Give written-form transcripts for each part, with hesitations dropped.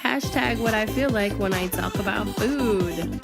Hashtag what I feel like when I talk about food.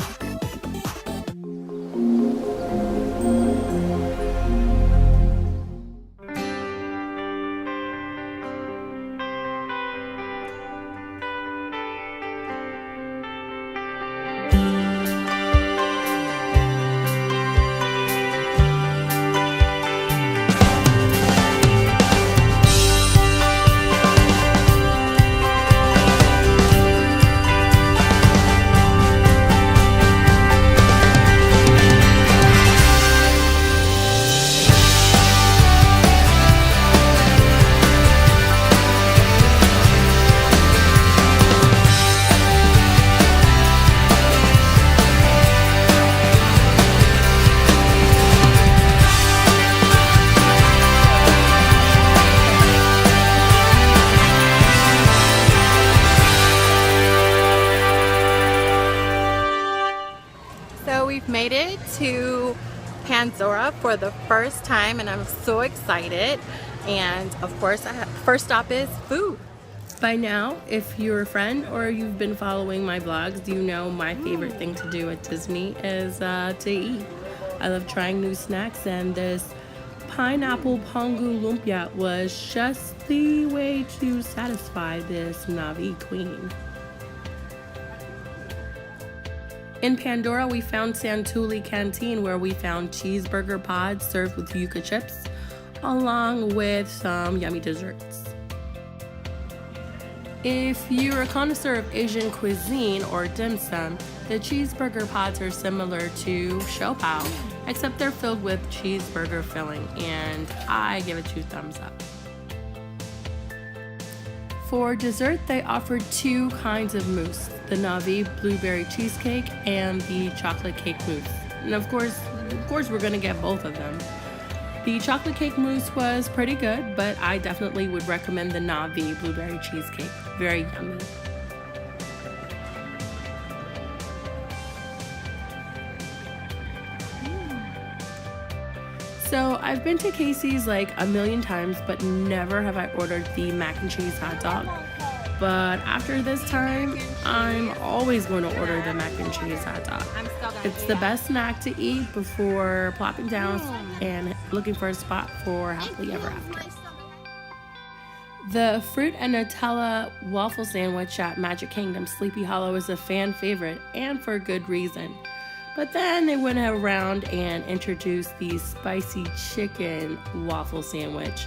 We've made it to Pandora for the first time and I'm so excited, and of course first stop is food. By now, if you're a friend or you've been following my vlogs, you know my favorite thing to do at Disney is to eat. I love trying new snacks, and this pineapple pongu lumpia was just the way to satisfy this Na'vi queen. In Pandora, we found Santuli Canteen, where we found cheeseburger pods served with yuca chips, along with some yummy desserts. If you're a connoisseur of Asian cuisine or dim sum, the cheeseburger pods are similar to shou pao, except they're filled with cheeseburger filling, and I give it 2 thumbs up. For dessert, they offered 2 kinds of mousse, the Na'vi blueberry cheesecake and the chocolate cake mousse. And of course we're gonna get both of them. The chocolate cake mousse was pretty good, but I definitely would recommend the Na'vi blueberry cheesecake. Very yummy. So I've been to Casey's like a million times, but never have I ordered the mac and cheese hot dog. But after this time, I'm always going to order the mac and cheese hot dog. It's the best snack to eat before plopping down and looking for a spot for happily ever after. The fruit and Nutella waffle sandwich at Magic Kingdom Sleepy Hollow is a fan favorite, and for good reason. But then they went around and introduced the spicy chicken waffle sandwich,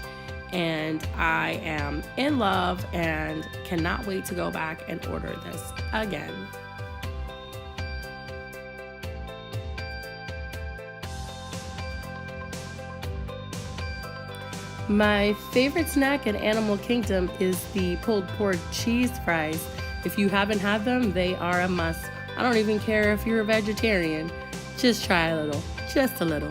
and I am in love and cannot wait to go back and order this again. My favorite snack at Animal Kingdom is the pulled pork cheese fries. If you haven't had them, they are a must. I don't even care if you're a vegetarian. Just try a little, just a little.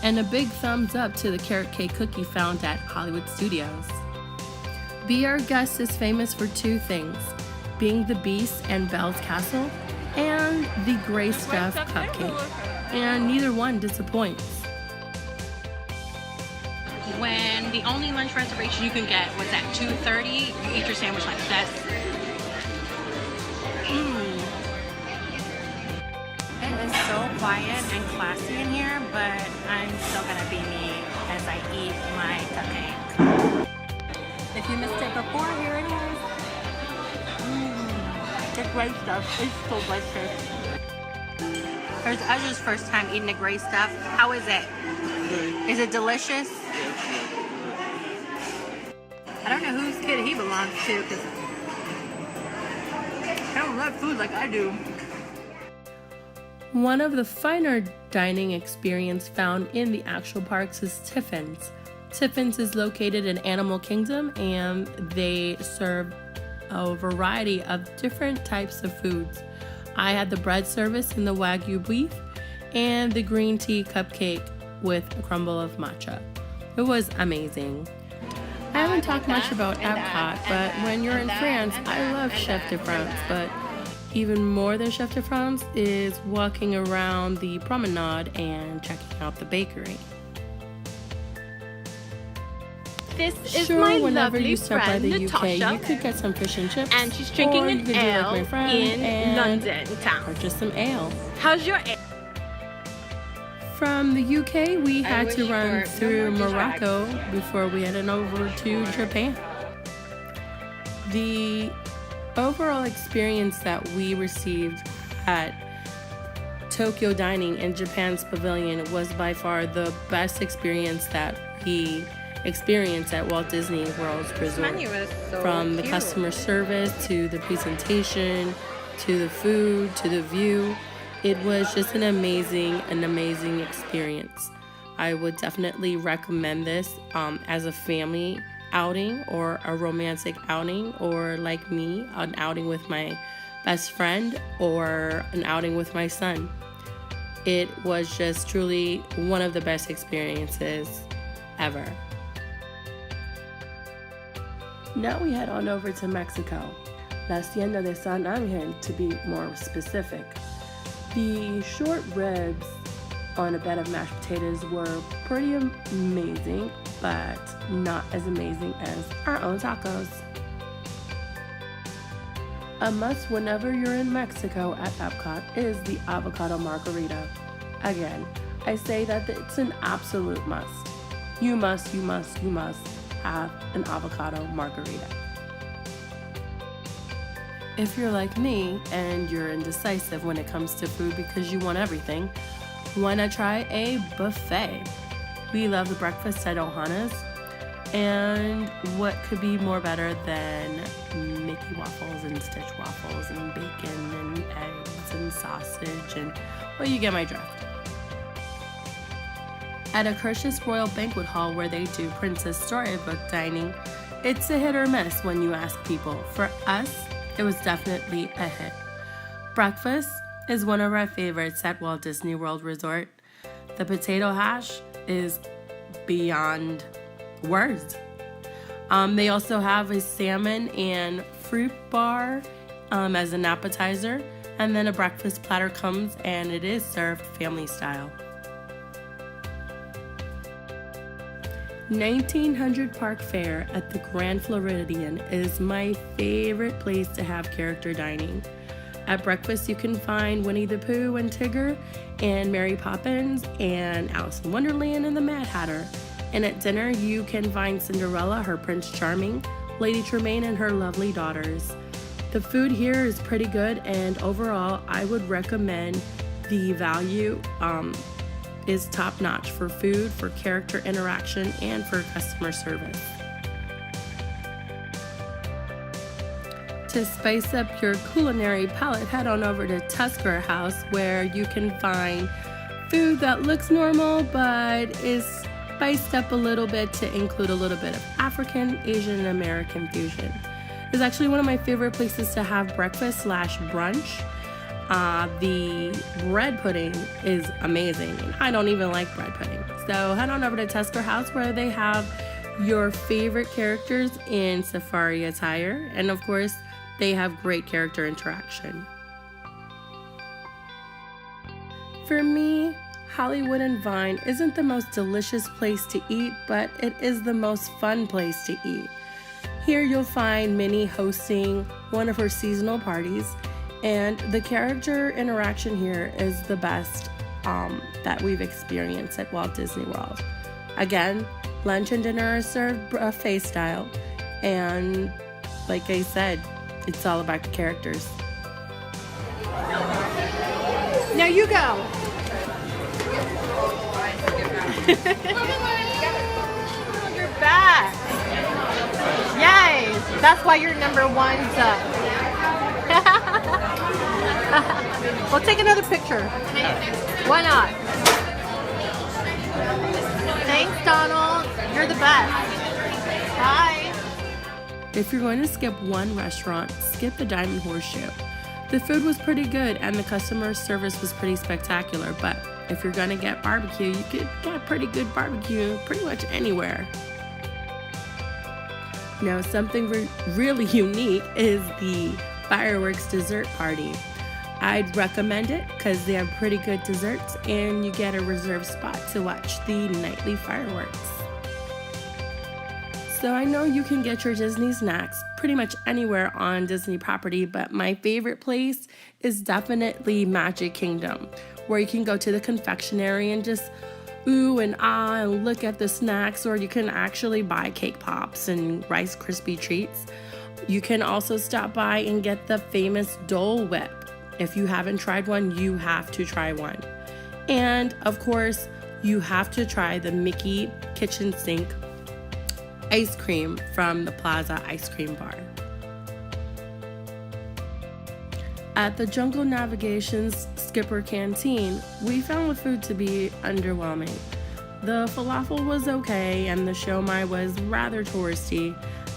And a big thumbs up to the carrot cake cookie found at Hollywood Studios. Be Our Guest is famous for 2 things, being the Beast and Belle's Castle, and the Gray Stuff cupcake. And neither one disappoints. When the only lunch reservation you can get was at 2:30, you eat your sandwich like this. It is so quiet and classy in here, but I'm still gonna be me as I eat my cupcake. If you missed it before, here it is. The Gray Stuff is so delicious. Here's Ezra's first time eating the Gray Stuff. How is it? Good. Is it delicious? I don't know whose kid he belongs to, because I don't love food like I do. One of the finer dining experience found in the actual parks is Tiffin's. Tiffin's is located in Animal Kingdom, and they serve a variety of different types of foods. I had the bread service in the Wagyu beef and the green tea cupcake with a crumble of matcha. It was amazing. I haven't talked much about Epcot, but when you're in France, I love Chef de France, but even more than Chef de France is walking around the promenade and checking out the bakery. this is sure, my whenever lovely you stop by friend the Natasha, UK, you could get some fish and chips. and she's drinking or you an could do like ale my friend in and London town. purchase some ale. How's your ale? From the UK, we had to run through Morocco before we headed over to Japan. The overall experience that we received at Tokyo Dining in Japan's pavilion was by far the best experience that we experienced at Walt Disney World's resort. From the customer service to the presentation to the food to the view, it was just an amazing experience. I would definitely recommend this as a family outing or a romantic outing, or like me, an outing with my best friend or an outing with my son. It was just truly one of the best experiences ever. Now we head on over to Mexico. La Hacienda de San Angel, to be more specific. The short ribs on a bed of mashed potatoes were pretty amazing, but not as amazing as our own tacos. A must whenever you're in Mexico at Epcot is the avocado margarita. Again, I say that it's an absolute must. You must have an avocado margarita. If you're like me and you're indecisive when it comes to food because you want everything, why not try a buffet? We love the breakfast at Ohana's, and what could be more better than Mickey waffles and Stitch waffles and bacon and eggs and sausage and, well, you get my drift. At Akershus Royal Banquet Hall, where they do Princess Storybook dining, it's a hit or miss when you ask people. For us, it was definitely a hit. Breakfast is one of our favorites at Walt Disney World Resort. The potato hash is beyond words. They also have a salmon and fruit bar as an appetizer, and then a breakfast platter comes and it is served family style. 1900 Park Fair at the Grand Floridian is my favorite place to have character dining. At breakfast, you can find Winnie the Pooh and Tigger and Mary Poppins and Alice in Wonderland and the Mad Hatter. And at dinner, you can find Cinderella, her Prince Charming, Lady Tremaine, and her lovely daughters. The food here is pretty good, and overall, I would recommend the value is top-notch for food, for character interaction, and for customer service. To spice up your culinary palate, head on over to Tusker House, where you can find food that looks normal but is spiced up a little bit to include a little bit of African, Asian, and American fusion. It's actually one of my favorite places to have breakfast/brunch. The bread pudding is amazing, and I don't even like bread pudding. So head on over to Tusker House, where they have your favorite characters in safari attire, and of course, they have great character interaction. For me, Hollywood and Vine isn't the most delicious place to eat, but it is the most fun place to eat. Here you'll find Minnie hosting one of her seasonal parties, and the character interaction here is the best that we've experienced at Walt Disney World. Again, lunch and dinner are served buffet style, and like I said, it's all about the characters. Now you go. You're back. Yay! That's why you're number one. We'll take another picture. Why not? Thanks, Donald. You're the best. Bye. If you're going to skip one restaurant, skip the Diamond Horseshoe. The food was pretty good and the customer service was pretty spectacular, but if you're going to get barbecue, you could get pretty good barbecue pretty much anywhere. Now, something really unique is the fireworks dessert party. I'd recommend it because they have pretty good desserts and you get a reserved spot to watch the nightly fireworks. So I know you can get your Disney snacks pretty much anywhere on Disney property, but my favorite place is definitely Magic Kingdom, where you can go to the confectionery and just ooh and ah and look at the snacks, or you can actually buy cake pops and Rice Krispie treats. You can also stop by and get the famous Dole Whip. If you haven't tried one, you have to try one. And of course, you have to try the Mickey kitchen sink ice cream from the Plaza Ice Cream Bar. At the Jungle Navigation's Skipper Canteen, we found the food to be underwhelming. The falafel was okay and the siomai was rather touristy,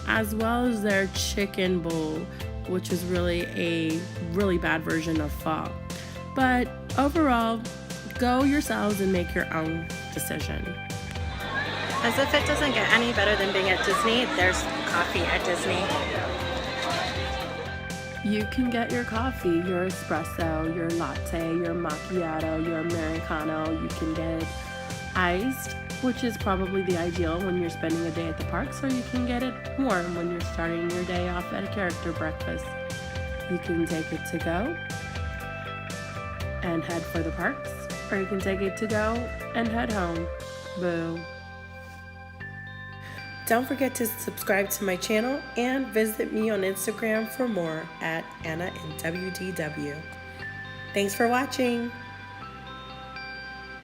as well as their chicken bowl, which is really a really bad version of pho. But overall, go yourselves and make your own decision. As if it doesn't get any better than being at Disney, there's coffee at Disney. You can get your coffee, your espresso, your latte, your macchiato, your Americano. You can get it iced, which is probably the ideal when you're spending a day at the parks, or you can get it warm when you're starting your day off at a character breakfast. You can take it to go and head for the parks, or you can take it to go and head home. Boo. Don't forget to subscribe to my channel and visit me on Instagram for more at AnnaBelle2oh2. Thanks for watching.